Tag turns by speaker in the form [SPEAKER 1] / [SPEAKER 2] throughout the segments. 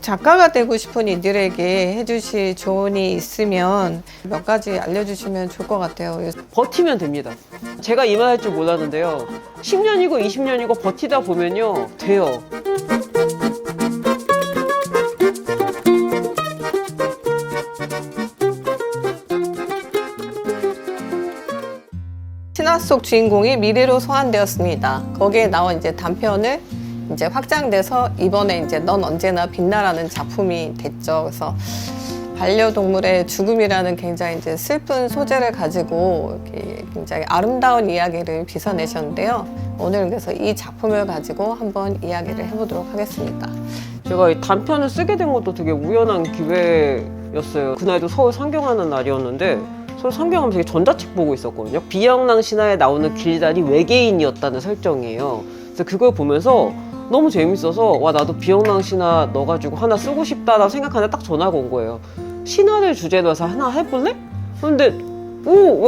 [SPEAKER 1] 작가가 되고 싶은 이들에게 해주실 조언이 있으면 몇 가지 알려주시면 좋을 것 같아요.
[SPEAKER 2] 버티면 됩니다. 제가 이 말 할 줄 몰랐는데요. 10년이고 20년이고 버티다 보면요. 돼요.
[SPEAKER 1] 신화 속 주인공이 미래로 소환되었습니다. 거기에 나온 이제 단편을 이제 확장돼서 이번에 이제 넌 언제나 빛나라는 작품이 됐죠. 그래서 반려동물의 죽음이라는 굉장히 이제 슬픈 소재를 가지고 이렇게 굉장히 아름다운 이야기를 빚어내셨는데요. 오늘 그래서 이 작품을 가지고 한번 이야기를 해보도록 하겠습니다.
[SPEAKER 2] 제가 이 단편을 쓰게 된 것도 되게 우연한 기회였어요. 그날도 서울 상경하는 날이었는데 서울 상경하면서 전자책 보고 있었거든요. 비영랑 신화에 나오는 길다리 외계인이었다는 설정이에요. 그래서 그걸 보면서 너무 재밌어서 와 나도 비영랑 신화 넣어가지고 하나 쓰고 싶다라고 생각하는데 딱 전화가 온 거예요. 신화를 주제로 해서 하나 해볼래? 근데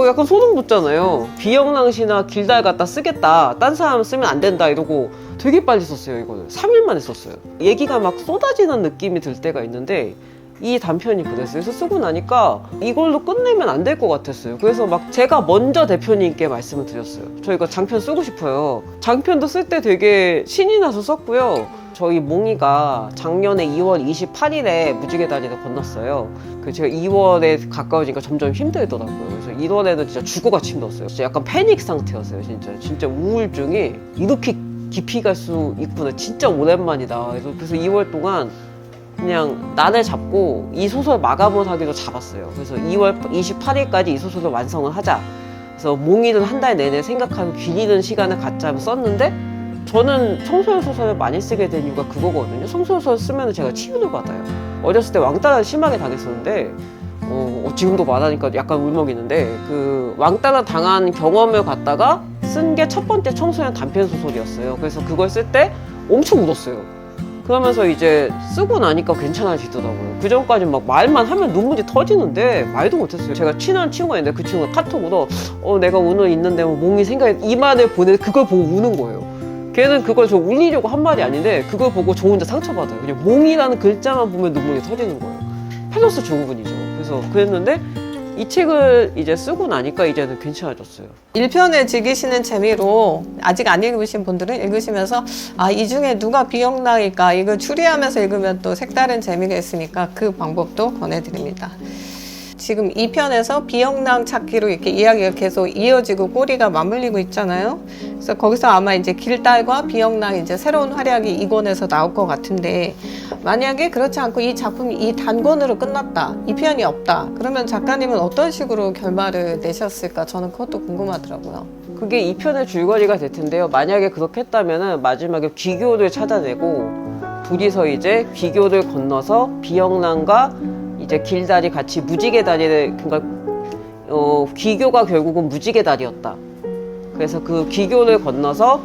[SPEAKER 2] 약간 소름 돋잖아요. 비영랑 신화 길달 갖다 쓰겠다. 딴 사람 쓰면 안 된다 이러고 되게 빨리 썼어요. 이거는 3일 만에 썼어요. 얘기가 막 쏟아지는 느낌이 들 때가 있는데 이 단편이 그랬어요. 그래서 쓰고 나니까 이걸로 끝내면 안 될 것 같았어요. 그래서 막 제가 먼저 대표님께 말씀을 드렸어요. 저 이거 장편 쓰고 싶어요. 장편도 쓸 때 되게 신이 나서 썼고요. 저희 몽이가 작년에 2월 28일에 무지개 다리를 건넜어요. 그 제가 2월에 가까워지니까 점점 힘들더라고요. 그래서 1월에는 진짜 죽어같이 힘들었어요. 진짜 약간 패닉 상태였어요. 진짜 우울증이 이렇게 깊이 갈 수 있구나. 진짜 오랜만이다. 그래서 2월 동안 그냥 날을 잡고 이 소설 마감을 하기로 잡았어요. 그래서 2월 28일까지 이 소설을 완성을 하자. 그래서 몽이는 한 달 내내 생각하고 길이는 시간을 갖자고 썼는데 저는 청소년 소설을 많이 쓰게 된 이유가 그거거든요. 청소년 소설 쓰면 제가 치유를 받아요. 어렸을 때 왕따를 심하게 당했었는데 지금도 말하니까 약간 울먹이는데 그 왕따를 당한 경험을 갖다가 쓴 게 첫 번째 청소년 단편 소설이었어요. 그래서 그걸 쓸 때 엄청 울었어요. 그러면서 이제 쓰고 나니까 괜찮아지더라고요. 그 전까지 막 말만 하면 눈물이 터지는데 말도 못했어요. 제가 친한 친구가 있는데 그 친구가 카톡으로 내가 오늘 있는데 뭐 몽이 생각이 이 말을 보내 그걸 보고 우는 거예요. 걔는 그걸 저 울리려고 한 말이 아닌데 그걸 보고 저 혼자 상처받아요. 그냥 몽이라는 글자만 보면 눈물이 터지는 거예요. 펠로스 증후군이죠. 그래서 그랬는데 이 책을 이제 쓰고 나니까 이제는 괜찮아졌어요.
[SPEAKER 1] 1편을 즐기시는 재미로 아직 안 읽으신 분들은 읽으시면서 이 중에 누가 비영랑일까 이걸 추리하면서 읽으면 또 색다른 재미가 있으니까 그 방법도 권해드립니다. 지금 2편에서 비영랑 찾기로 이렇게 이야기가 계속 이어지고 꼬리가 맞물리고 있잖아요. 그래서 거기서 아마 이제 길달과 비영랑 이제 새로운 활약이 이 권에서 나올 것 같은데 만약에 그렇지 않고 이 작품이 이 단권으로 끝났다, 2편이 없다, 그러면 작가님은 어떤 식으로 결말을 내셨을까? 저는 그것도 궁금하더라고요.
[SPEAKER 2] 그게 2편의 줄거리가 될 텐데요. 만약에 그렇게 했다면은 마지막에 귀교를 찾아내고 둘이서 이제 귀교를 건너서 비영랑과 이제 길다리 같이 무지개 다리를 그러니까 귀교가 결국은 무지개 다리였다. 그래서 그 귀교를 건너서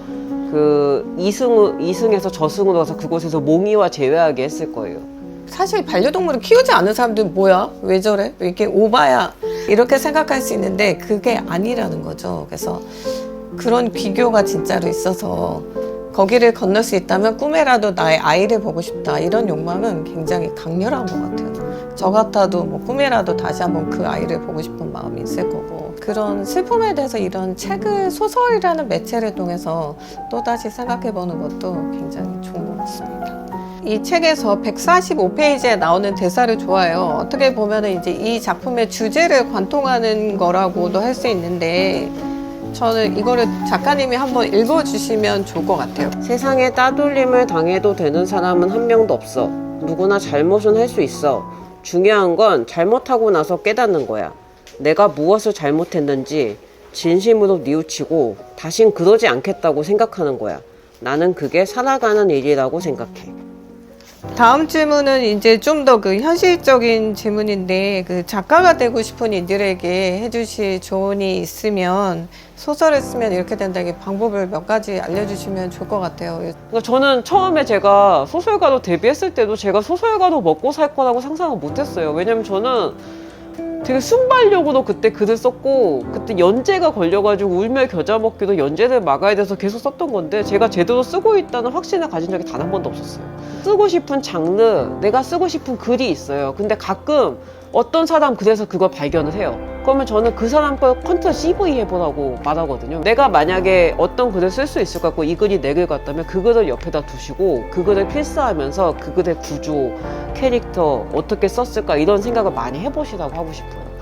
[SPEAKER 2] 그 이승에서 저승으로 가서 그곳에서 몽이와 재회하게 했을 거예요.
[SPEAKER 1] 사실 반려동물을 키우지 않는 사람들은 뭐야? 왜 저래? 왜 이렇게 오바야? 이렇게 생각할 수 있는데 그게 아니라는 거죠. 그래서 그런 귀교가 진짜로 있어서 거기를 건널 수 있다면 꿈에라도 나의 아이를 보고 싶다. 이런 욕망은 굉장히 강렬한 것 같아요. 저 같아도 뭐 꿈에라도 다시 한번 그 아이를 보고 싶은 마음이 있을 거고 그런 슬픔에 대해서 이런 책을 소설이라는 매체를 통해서 또다시 생각해보는 것도 굉장히 좋은 것 같습니다. 이 책에서 145페이지에 나오는 대사를 좋아해요. 어떻게 보면 이제 이 작품의 주제를 관통하는 거라고도 할 수 있는데 저는 이거를 작가님이 한번 읽어주시면 좋을 것 같아요.
[SPEAKER 2] 세상에 따돌림을 당해도 되는 사람은 한 명도 없어. 누구나 잘못은 할 수 있어. 중요한 건 잘못하고 나서 깨닫는 거야. 내가 무엇을 잘못했는지 진심으로 뉘우치고 다신 그러지 않겠다고 생각하는 거야. 나는 그게 살아가는 일이라고 생각해.
[SPEAKER 1] 다음 질문은 이제 좀 더 그 현실적인 질문인데 그 작가가 되고 싶은 이들에게 해주실 조언이 있으면 소설을 쓰면 이렇게 된다. 이게 방법을 몇 가지 알려주시면 좋을 것 같아요.
[SPEAKER 2] 그러니까 저는 처음에 제가 소설가로 데뷔했을 때도 제가 소설가로 먹고 살 거라고 상상을 못했어요. 왜냐면 저는 되게 순발력으로 그때 글을 썼고, 그때 연재가 걸려가지고 울며 겨자 먹기도 연재를 막아야 돼서 계속 썼던 건데, 제가 제대로 쓰고 있다는 확신을 가진 적이 단 한 번도 없었어요. 쓰고 싶은 장르, 내가 쓰고 싶은 글이 있어요. 근데 가끔 어떤 사람 글에서 그걸 발견을 해요. 그러면 저는 그 사람 걸 컨트롤 CV 해보라고 말하거든요. 내가 만약에 어떤 글을 쓸 수 있을 것 같고 이 글이 내 글 같다면 그 글을 옆에다 두시고 그 글을 필사하면서 그 글의 구조, 캐릭터 어떻게 썼을까 이런 생각을 많이 해보시라고 하고 싶어요.